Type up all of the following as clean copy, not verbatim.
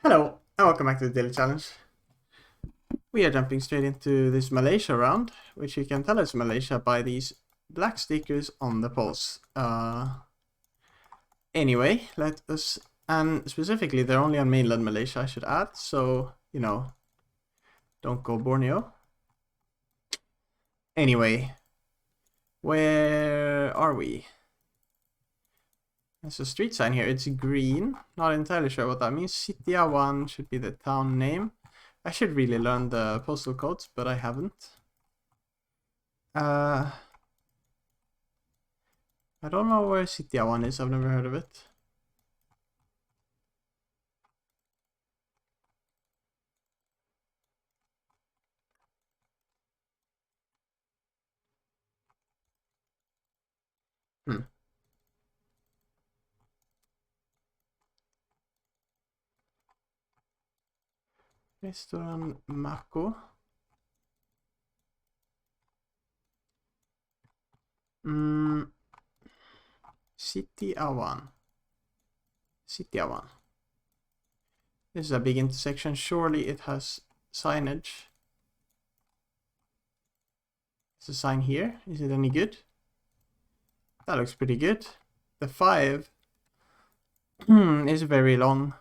Hello, and welcome back to the Daily Challenge. We are jumping straight into this Malaysia round, which you can tell is Malaysia by these black stickers on the poles. Anyway, let us, and specifically they're only on mainland Malaysia, I should add, so, don't go Borneo. Anyway, where are we? There's a street sign here, it's green, not entirely sure what that means. Sitiawan should be the town name. I should really learn the postal codes, but I haven't. I don't know where Sitiawan is, I've never heard of it. Restaurant Mako. Sitiawan. Sitiawan. This is a big intersection. Surely it has signage. Is a sign here? Is it any good? That looks pretty good. The 5 is very long.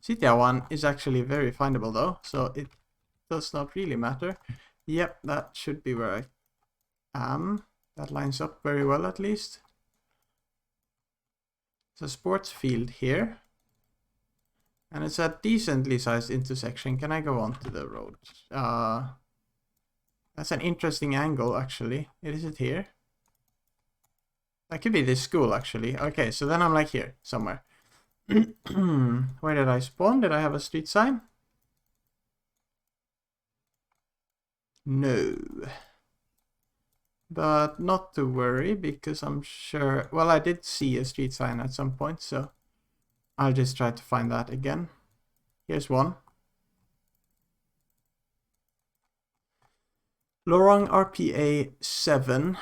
Sitiawan is actually very findable though, so it does not really matter. Yep, that should be where I am. That lines up very well at least. It's a sports field here. And it's a decently sized intersection. Can I go onto the road? That's an interesting angle, actually. Is it here? That could be this school, actually. Okay, so then I'm like here, somewhere. Where did I spawn? Did I have a street sign? No. But not to worry, because I'm sure... Well, I did see a street sign at some point, so... I'll just try to find that again. Here's one. Lorong RPA 7.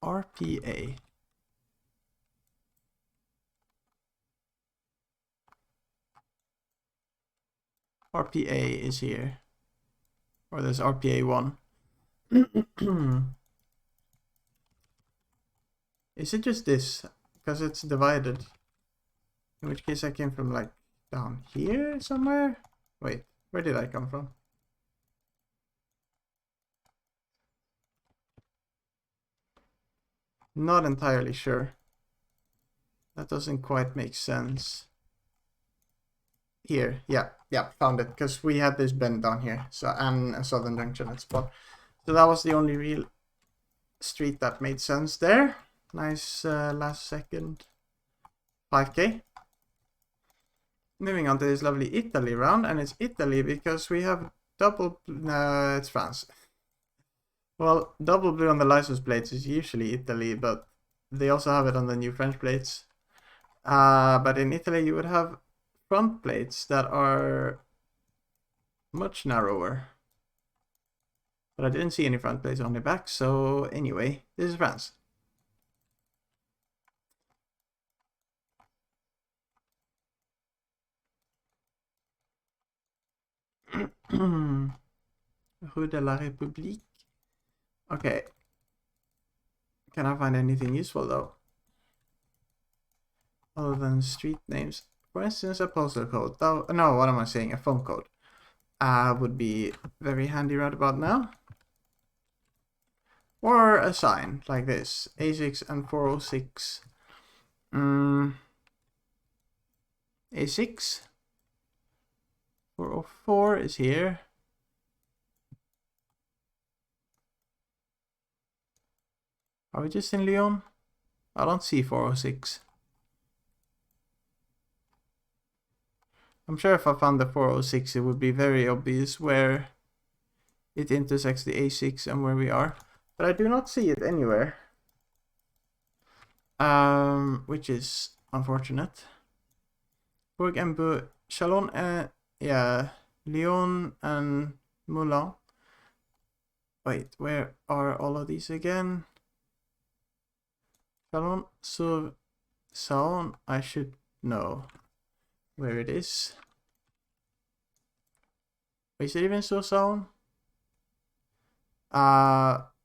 RPA. RPA is here. Or there's RPA 1. Is it just this? Because it's divided. In which case I came from like down here somewhere? Wait, where did I come from? Not entirely sure. That doesn't quite make sense. Here, yeah, found it. Because we had this bend down here. So, and a southern junction at spot. So that was the only real street that made sense there. Nice last second 5k. Moving on to this lovely Italy round, and it's Italy because we have double... it's France. Well, double blue on the license plates is usually Italy, but they also have it on the new French plates. But in Italy you would have front plates that are much narrower. But I didn't see any front plates, only back, so anyway, this is France. Rue de la République. Okay. Can I find anything useful though? Other than street names. For instance, a postal code. Though, no, what am I saying? A phone code. Would be very handy right about now. Or a sign like this. A6 and 406. A6. 404 is here. Are we just in Lyon? I don't see 406. I'm sure if I found the 406 it would be very obvious where it intersects the A6 and where we are. But I do not see it anywhere. Which is unfortunate. Bourg and Chalon and... yeah, Lyon and Moulin. Wait, where are all of these again? Chalon sur Saône, I should know where it is. Is it even still zone?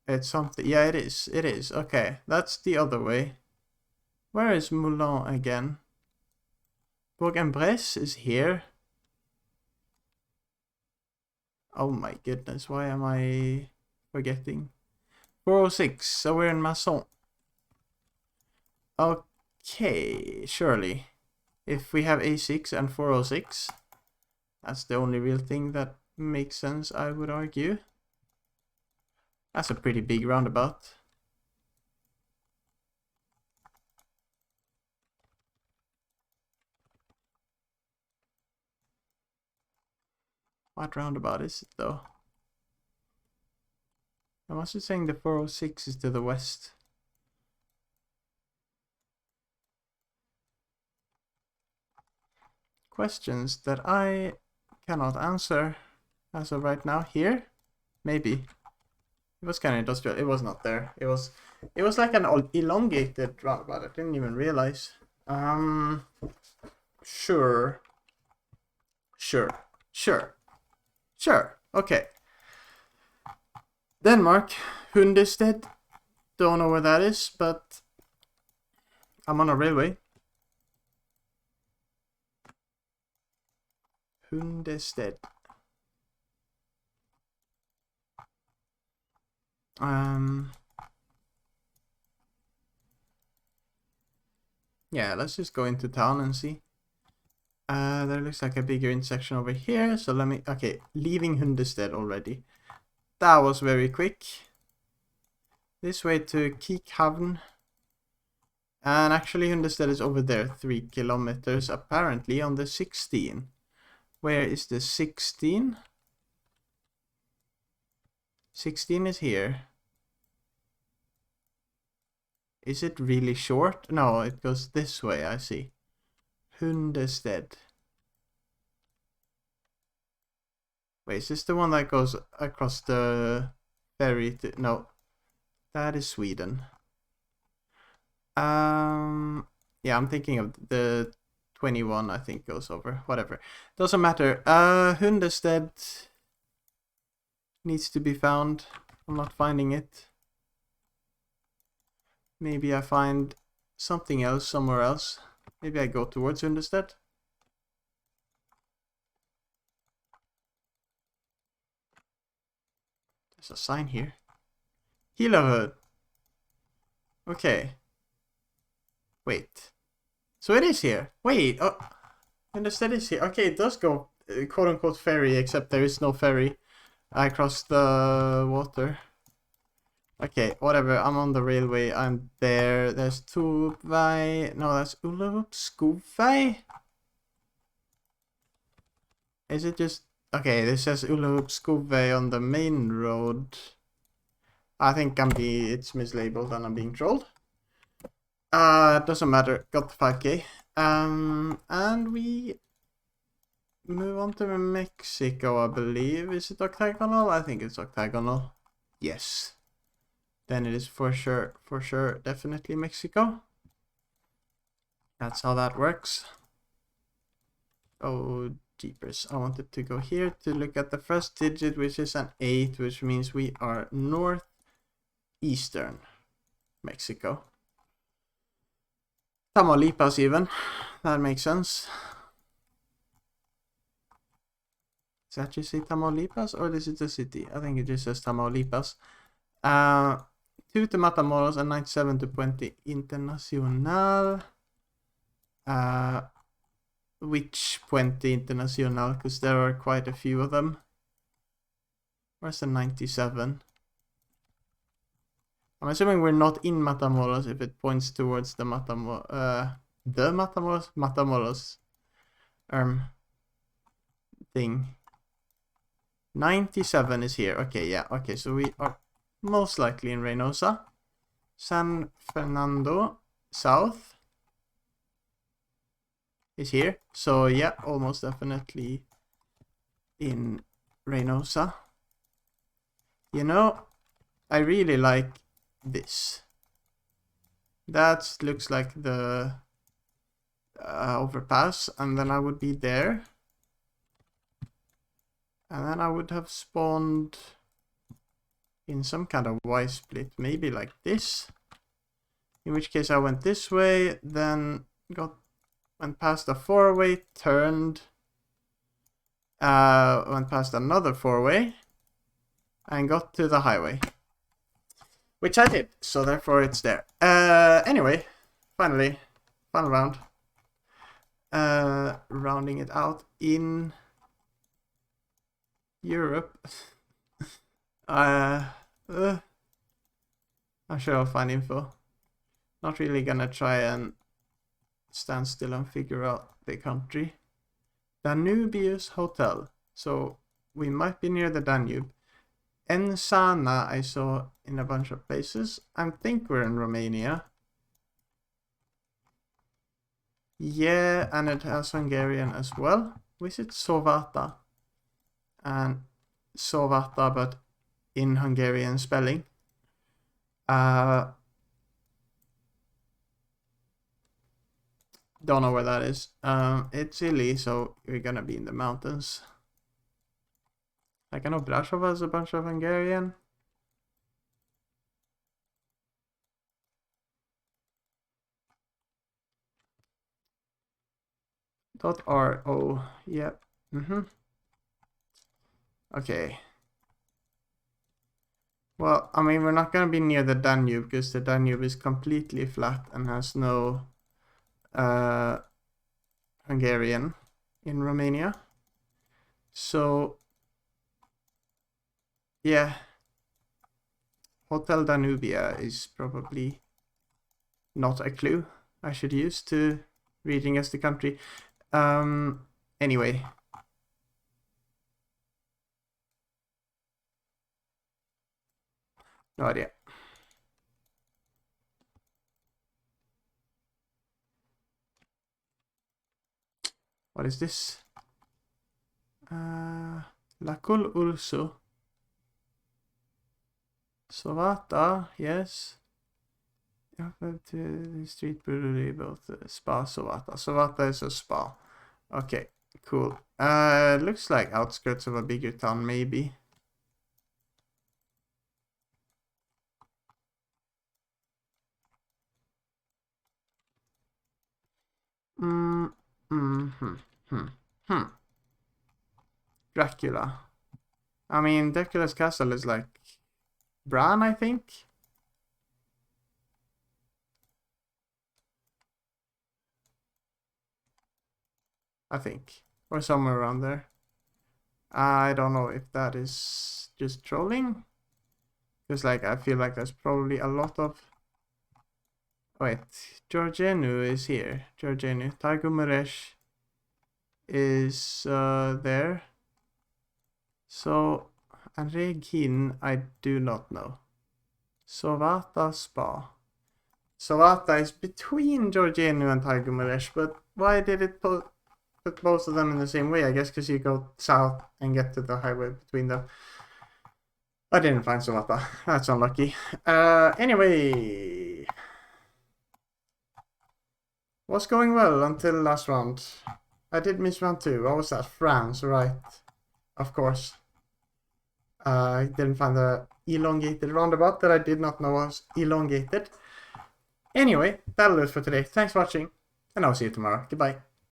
It's something. Yeah, it is. It is. Okay, that's the other way. Where is Moulin again? Bourg-en-Bresse is here. Oh my goodness, why am I forgetting? 406, so we're in Masson. Okay, surely. If we have A6 and 406, that's the only real thing that makes sense, I would argue. That's a pretty big roundabout. What roundabout is it though? I must be saying the 406 is to the west. Questions that I cannot answer as of right now. Here? Maybe. It was kind of industrial. It was not there. It was like an elongated roundabout. I didn't even realize. Sure. Okay. Denmark, Hundested. Don't know where that is, but I'm on a railway. Hundested. Yeah, let's just go into town and see. There looks like a bigger intersection over here, so let me... Okay, leaving Hundested already. That was very quick. This way to Kikhavn. And actually Hundested is over there, 3 kilometers, apparently on the 16. Where is the 16? 16 is here. Is it really short? No, it goes this way, I see. Hundested. Wait, is this the one that goes across the ferry to... No, that is Sweden. Yeah, I'm thinking of the 21, I think, goes over. Whatever. Doesn't matter. Hundested needs to be found. I'm not finding it. Maybe I find something else somewhere else. Maybe I go towards Hundested. There's a sign here. Hilavud. Okay. Wait. So it is here. Wait. Oh, Hundested is here. Okay, it does go quote-unquote ferry, except there is no ferry. I crossed the water. Okay, whatever. I'm on the railway. I'm there. There's Tuvai. No, that's Ullerup-Skuvai. Is it just... Okay, this says Ullerup-Skuvai on the main road. I think it's mislabeled and I'm being trolled. Doesn't matter. Got the 5k. And we move on to Mexico, I believe. Is it octagonal? I think it's octagonal. Yes. Then it is for sure, definitely Mexico. That's how that works. Oh, jeepers. I wanted to go here to look at the first digit, which is an 8, which means we are northeastern Mexico. Tamaulipas even. That makes sense. Does that just say Tamaulipas or is it a city? I think it just says Tamaulipas. 2 to Matamoros and 97 to Puente Internacional. Which Puente Internacional? Because there are quite a few of them. Where's the 97? I'm assuming we're not in Matamoros if it points towards the Matamoros thing. 97 is here. Okay, yeah. Okay, so we are most likely in Reynosa. San Fernando South is here. So yeah, almost definitely in Reynosa. You know, I really like this. That looks like the overpass, and then I would be there. And then I would have spawned in some kind of Y-split, maybe like this. In which case I went this way, then went past a 4-way, turned, went past another 4-way, and got to the highway. Which I did, so therefore it's there. Anyway, finally, final round. Rounding it out in Europe. I'm sure I'll find info. Not really gonna try and stand still and figure out the country. Danubius Hotel. So we might be near the Danube. Ensana I saw in a bunch of places. I think we're in Romania. Yeah, and it has Hungarian as well. Visit Sovata. And Sovata, but in Hungarian spelling. Don't know where that is. It's Italy, so we're gonna be in the mountains. Like I know Brasov has a bunch of Hungarian. .ro, yep. Okay. Well, I mean, we're not gonna be near the Danube because the Danube is completely flat and has no Hungarian in Romania. So yeah, Hotel Danubia is probably not a clue I should use to reading as the country. Anyway. No idea. What is this? Lacul Ursu. Sovata, yes. To the street brewery, both spa Sovata. Sovata is a spa. Okay, cool. Looks like outskirts of a bigger town, maybe. Dracula. I mean, Dracula's castle is like Bran, I think. Or somewhere around there. I don't know if that is just trolling. Because like I feel like there's probably a lot of... Wait, Georgianu is here. Georgianu. Targumaresh is there. So, and Reghin, I do not know. Sovata Spa. Sovata is between Georgianu and Targumaresh, but why did it put both of them in the same way? I guess because you go south and get to the highway between them. I didn't find Sovata. That's unlucky. Anyway. Was going well until last round. I did miss round 2. What was that? France, right? Of course. I didn't find the elongated roundabout that I did not know was elongated. Anyway, that'll do it for today. Thanks for watching, and I'll see you tomorrow. Goodbye.